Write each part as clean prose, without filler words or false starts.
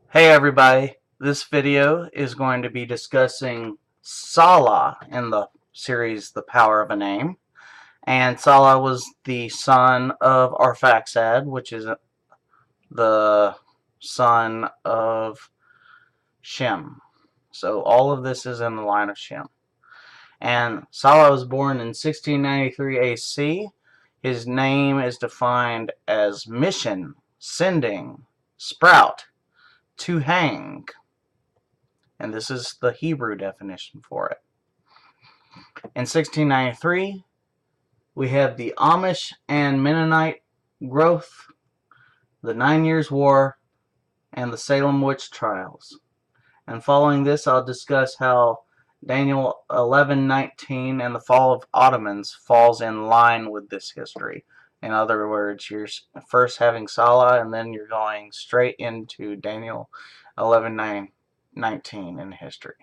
Hey everybody, this video is going to be discussing Salah in the series The Power of a Name. And Salah was the son of Arphaxad, which is the son of Shem. So all of this is in the line of Shem. And Salah was born in 1693 AC. His name is defined as mission, sending, sprout, to hang. And this is the Hebrew definition for it. In 1693, we have the Amish and Mennonite growth, the 9 Years' War, and the Salem witch trials. And following this, I'll discuss how Daniel 11:19 and the fall of Ottomans falls in line with this history. In other words, you're first having Salah, and then you're going straight into Daniel 11:19 in history.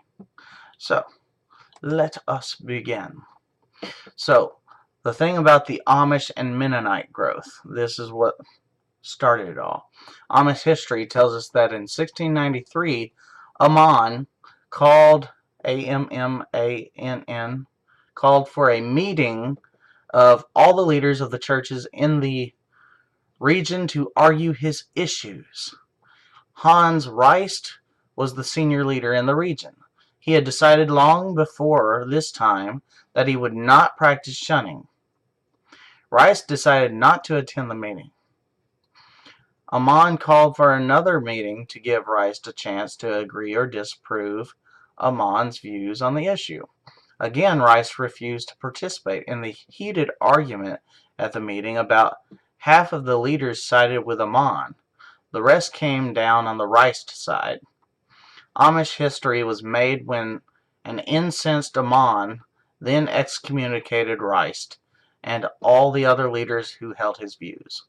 So, let us begin. So, the thing about the Amish and Mennonite growth, this is what started it all. Amish history tells us that in 1693, Amman called, Ammann, called for a meeting of all the leaders of the churches in the region to argue his issues. Hans Reist was the senior leader in the region. He had decided long before this time that he would not practice shunning. Rice decided not to attend the meeting. Amman called for another meeting to give Rice a chance to agree or disapprove Amman's views on the issue. Again, Rice refused to participate in the heated argument at the meeting. About half of the leaders sided with Amman. The rest came down on the Rice side. Amish history was made when an incensed Amman then excommunicated Rice and all the other leaders who held his views.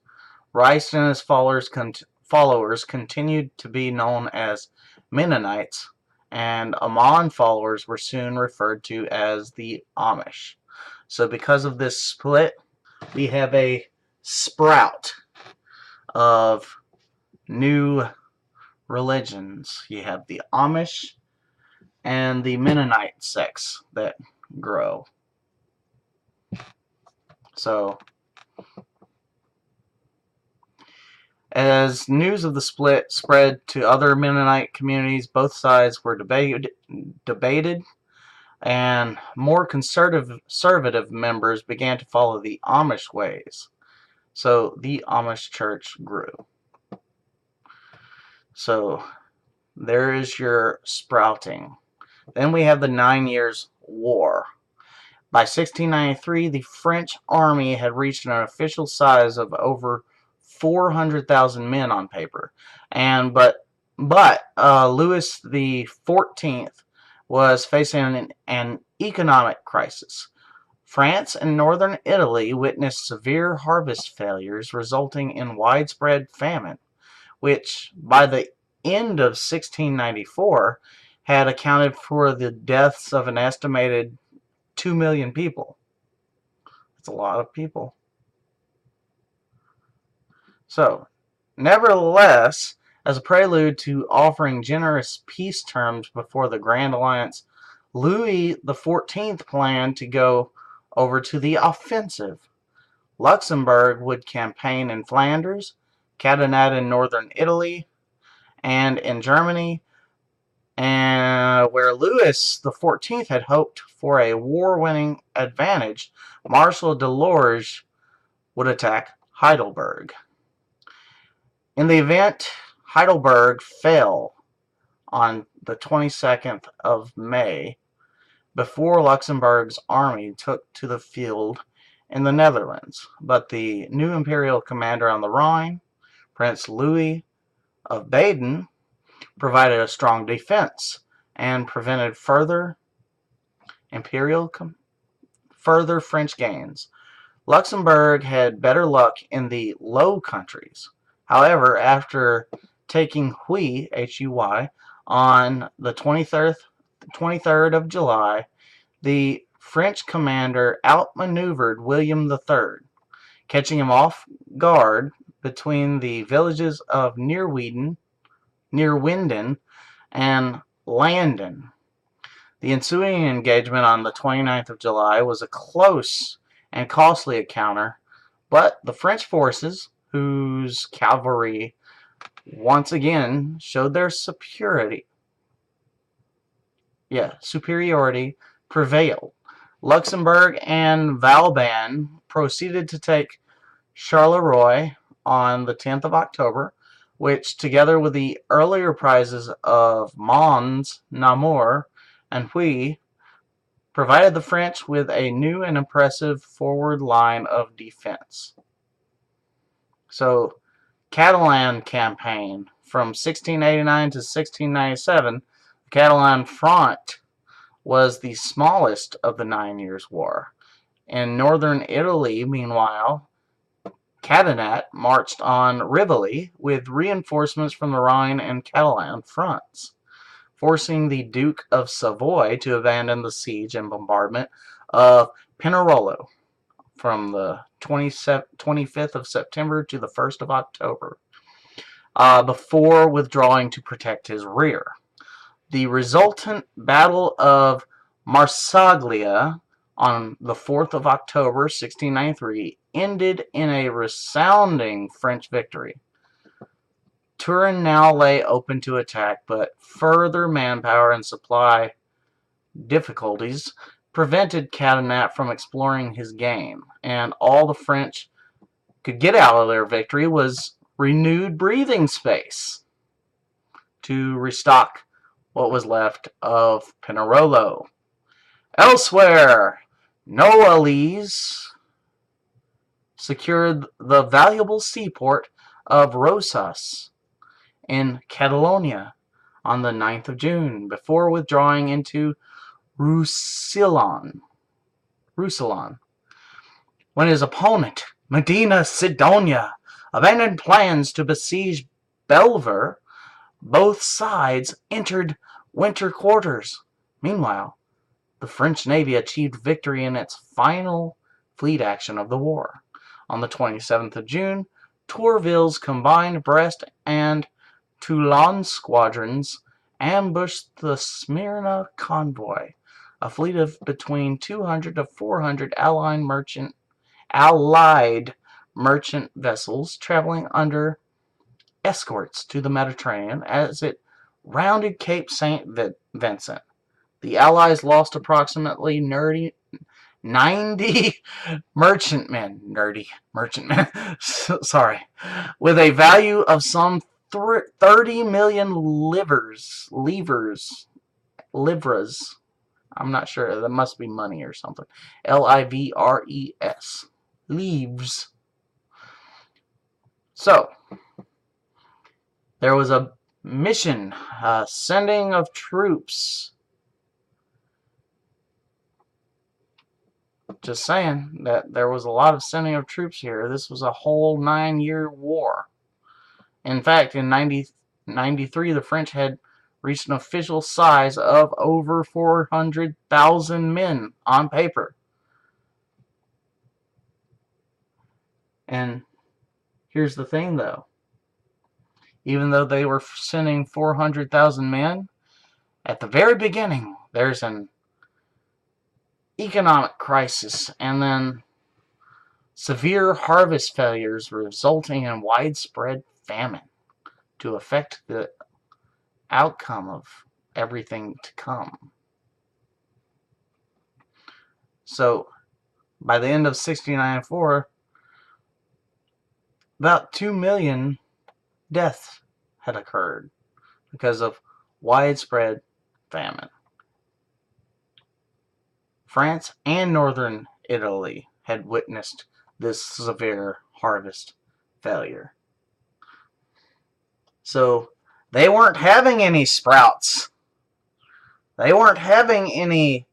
Rice and his followers continued to be known as Mennonites, and Amman followers were soon referred to as the Amish. So because of this split, we have a sprout of new religions. You have the Amish and the Mennonite sects that grow. So, as news of the split spread to other Mennonite communities, both sides were debated, and more conservative members began to follow the Amish ways. So, the Amish church grew. So, there is your sprouting. Then we have the 9 Years' War. By 1693, the French army had reached an official size of over 400,000 men on paper, but Louis the 14th was facing an economic crisis. France and northern Italy witnessed severe harvest failures resulting in widespread famine, which by the end of 1694 had accounted for the deaths of an estimated 2 million people. That's a lot of people. So, nevertheless, as a prelude to offering generous peace terms before the Grand Alliance, Louis XIV planned to go over to the offensive. Luxembourg would campaign in Flanders, Cadenat in northern Italy, and in Germany, and where Louis XIV had hoped for a war-winning advantage, Marshal de Lorge would attack Heidelberg. In the event, Heidelberg fell on the 22nd of May before Luxembourg's army took to the field in the Netherlands, but the new imperial commander on the Rhine, Prince Louis of Baden, provided a strong defense and prevented further French gains. Luxembourg had better luck in the Low Countries. However, after taking Huy, H-U-Y, on the 23rd of July, the French commander outmaneuvered William III, catching him off guard between the villages of Neerwieden near Winden and Landen. The ensuing engagement on the 29th of July was a close and costly encounter, but the French forces, whose cavalry once again showed their superiority, prevailed. Luxembourg and Vauban proceeded to take Charleroi on the 10th of October, which, together with the earlier prizes of Mons, Namur, and Huy, provided the French with a new and impressive forward line of defense. So, Catalan campaign from 1689 to 1697, the Catalan Front was the smallest of the 9 Years' War. In northern Italy, meanwhile, Catinat marched on Rivoli with reinforcements from the Rhine and Catalan fronts, forcing the Duke of Savoy to abandon the siege and bombardment of Pinerolo from the 25th of September to the 1st of October, before withdrawing to protect his rear. The resultant Battle of Marsaglia on the 4th of October 1693 ended in a resounding French victory. Turin now lay open to attack, but further manpower and supply difficulties prevented Catinat from exploring his game, and all the French could get out of their victory was renewed breathing space to restock what was left of Pinerolo. Elsewhere, Noailles secured the valuable seaport of Rosas in Catalonia on the 9th of June, before withdrawing into Roussillon, when his opponent, Medina Sidonia, abandoned plans to besiege Belver. Both sides entered winter quarters. Meanwhile, the French Navy achieved victory in its final fleet action of the war. On the 27th of June, Tourville's combined Brest and Toulon squadrons ambushed the Smyrna convoy, a fleet of between 200 to 400 Allied merchant vessels traveling under escorts to the Mediterranean as it rounded Cape St. Vincent. The Allies lost approximately 90 merchantmen, sorry, with a value of some 30 million livres. I'm not sure. That must be money or something. Livres. Leaves. So, there was a mission, sending of troops. Just saying that there was a lot of sending of troops here. This was a whole 9-year war. In fact, in 1993, the French had reached an official size of over 400,000 men on paper. And here's the thing, though. Even though they were sending 400,000 men, at the very beginning, there's an economic crisis, and then severe harvest failures resulting in widespread famine to affect the outcome of everything to come. So, by the end of 1694, about 2 million deaths had occurred because of widespread famine. France and northern Italy had witnessed this severe harvest failure. So they weren't having any sprouts. They weren't having any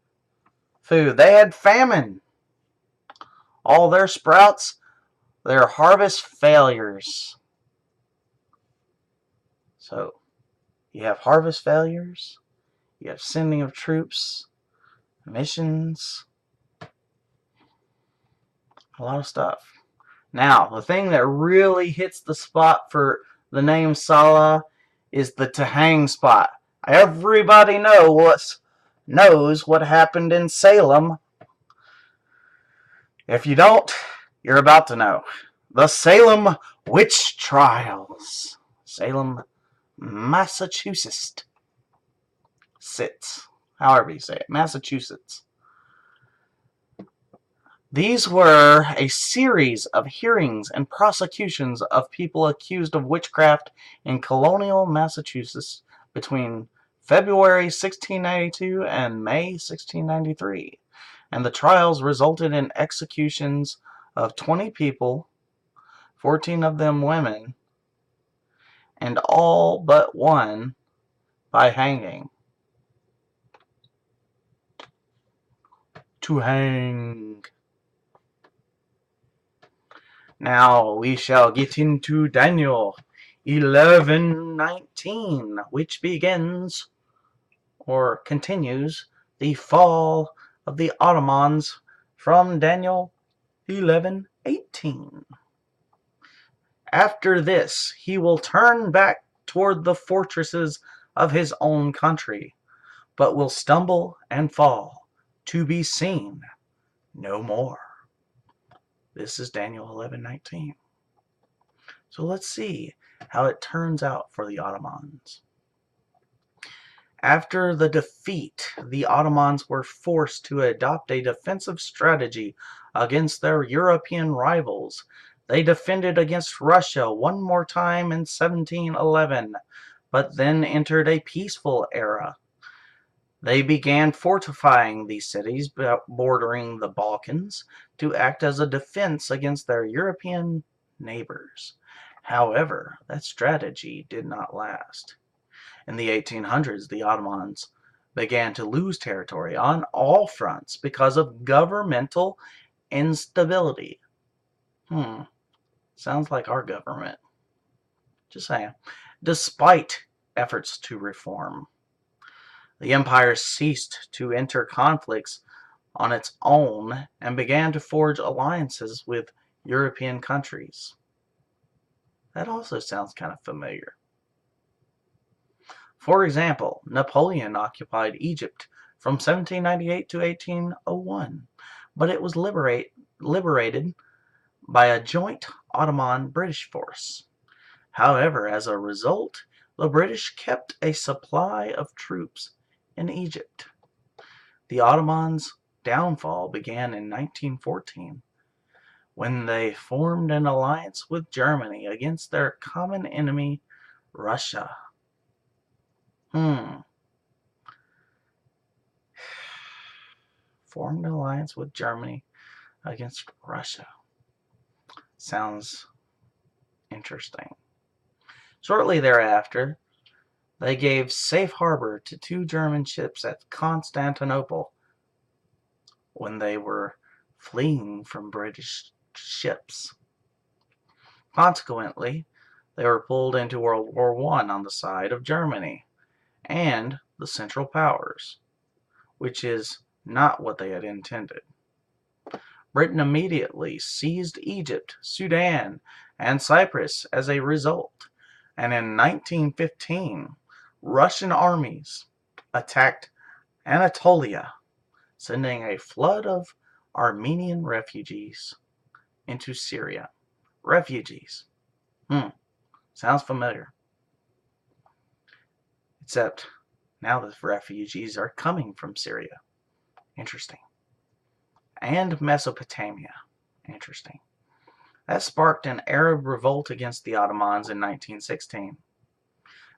food. They had famine. All their sprouts, their harvest failures. So you have harvest failures, you have sending of troops, missions, a lot of stuff. Now, the thing that really hits the spot for the name Salah is the to hang spot. Everybody knows what happened in Salem. If you don't, you're about to know. The Salem Witch Trials. Salem, Massachusetts. However you say it. Massachusetts. These were a series of hearings and prosecutions of people accused of witchcraft in colonial Massachusetts between February 1692 and May 1693. And the trials resulted in executions of 20 people, 14 of them women, and all but one by hanging. To hang. Now we shall get into Daniel 11:19, which begins or continues the fall of the Ottomans from Daniel 11:18. After this, he will turn back toward the fortresses of his own country, but will stumble and fall, to be seen no more. This is Daniel 11:19. So let's see how it turns out for the Ottomans. After the defeat, the Ottomans were forced to adopt a defensive strategy against their European rivals. They defended against Russia one more time in 1711, but then entered a peaceful era. They began fortifying these cities bordering the Balkans to act as a defense against their European neighbors. However, that strategy did not last. In the 1800s, the Ottomans began to lose territory on all fronts because of governmental instability. Sounds like our government. Just saying. Despite efforts to reform, the empire ceased to enter conflicts on its own and began to forge alliances with European countries. That also sounds kind of familiar. For example, Napoleon occupied Egypt from 1798 to 1801, but it was liberated by a joint Ottoman-British force. However, as a result, the British kept a supply of troops in Egypt. The Ottomans' downfall began in 1914, when they formed an alliance with Germany against their common enemy, Russia. Formed an alliance with Germany against Russia. Sounds interesting. Shortly thereafter, they gave safe harbor to 2 German ships at Constantinople when they were fleeing from British ships. Consequently, they were pulled into World War I on the side of Germany and the Central Powers, which is not what they had intended. Britain immediately seized Egypt, Sudan, and Cyprus as a result, and in 1915, Russian armies attacked Anatolia, sending a flood of Armenian refugees into Syria. Refugees. Sounds familiar. Except now the refugees are coming from Syria. Interesting. And Mesopotamia. Interesting. That sparked an Arab revolt against the Ottomans in 1916.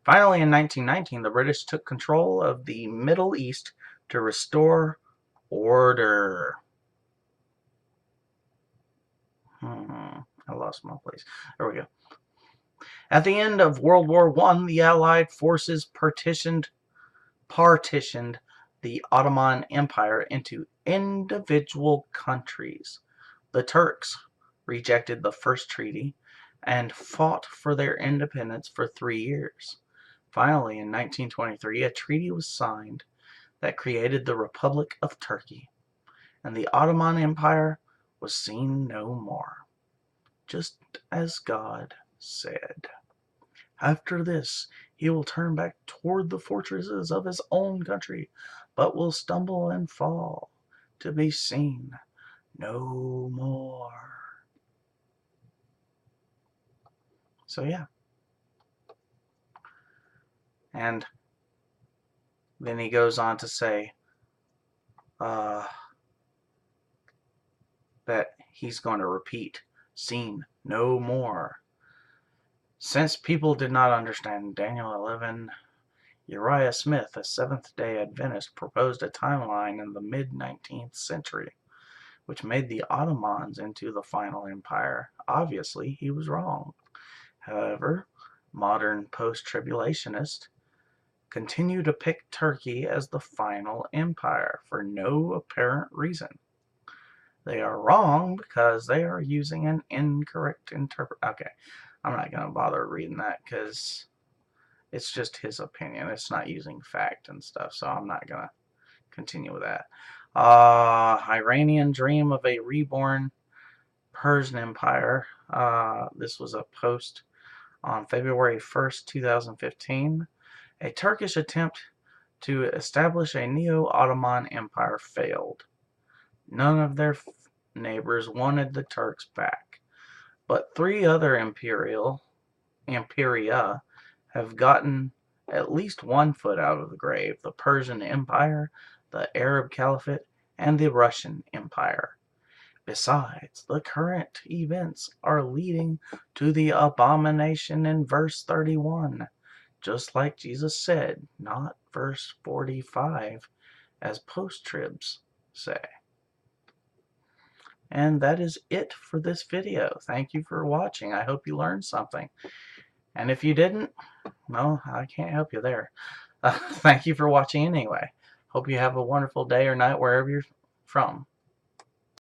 Finally, in 1919, the British took control of the Middle East to restore order. I lost my place. There we go. At the end of World War I, the Allied forces partitioned the Ottoman Empire into individual countries. The Turks rejected the first treaty and fought for their independence for 3 years. Finally, in 1923, a treaty was signed that created the Republic of Turkey, and the Ottoman Empire was seen no more, just as God said. After this, He will turn back toward the fortresses of his own country, but will stumble and fall, to be seen no more. So yeah. And then he goes on to say uh, that he's going to repeat, seen no more. Since people did not understand Daniel 11, Uriah Smith, a Seventh-day Adventist, proposed a timeline in the mid-19th century, which made the Ottomans into the final empire. Obviously, he was wrong. However, modern post-tribulationists continue to pick Turkey as the final empire for no apparent reason. They are wrong because they are using an incorrect Okay, I'm not going to bother reading that because it's just his opinion. It's not using fact and stuff, so I'm not going to continue with that. Iranian dream of a reborn Persian Empire. This was a post on February 1st, 2015. A Turkish attempt to establish a neo-Ottoman empire failed. None of their neighbors wanted the Turks back, but three other imperia have gotten at least one foot out of the grave: the Persian Empire, the Arab Caliphate, and the Russian Empire. Besides, the current events are leading to the abomination in verse 31, just like Jesus said, not verse 45, as post-tribs say. And that is it for this video. Thank you for watching. I hope you learned something. And if you didn't, well, I can't help you there. Thank you for watching anyway. Hope you have a wonderful day or night wherever you're from.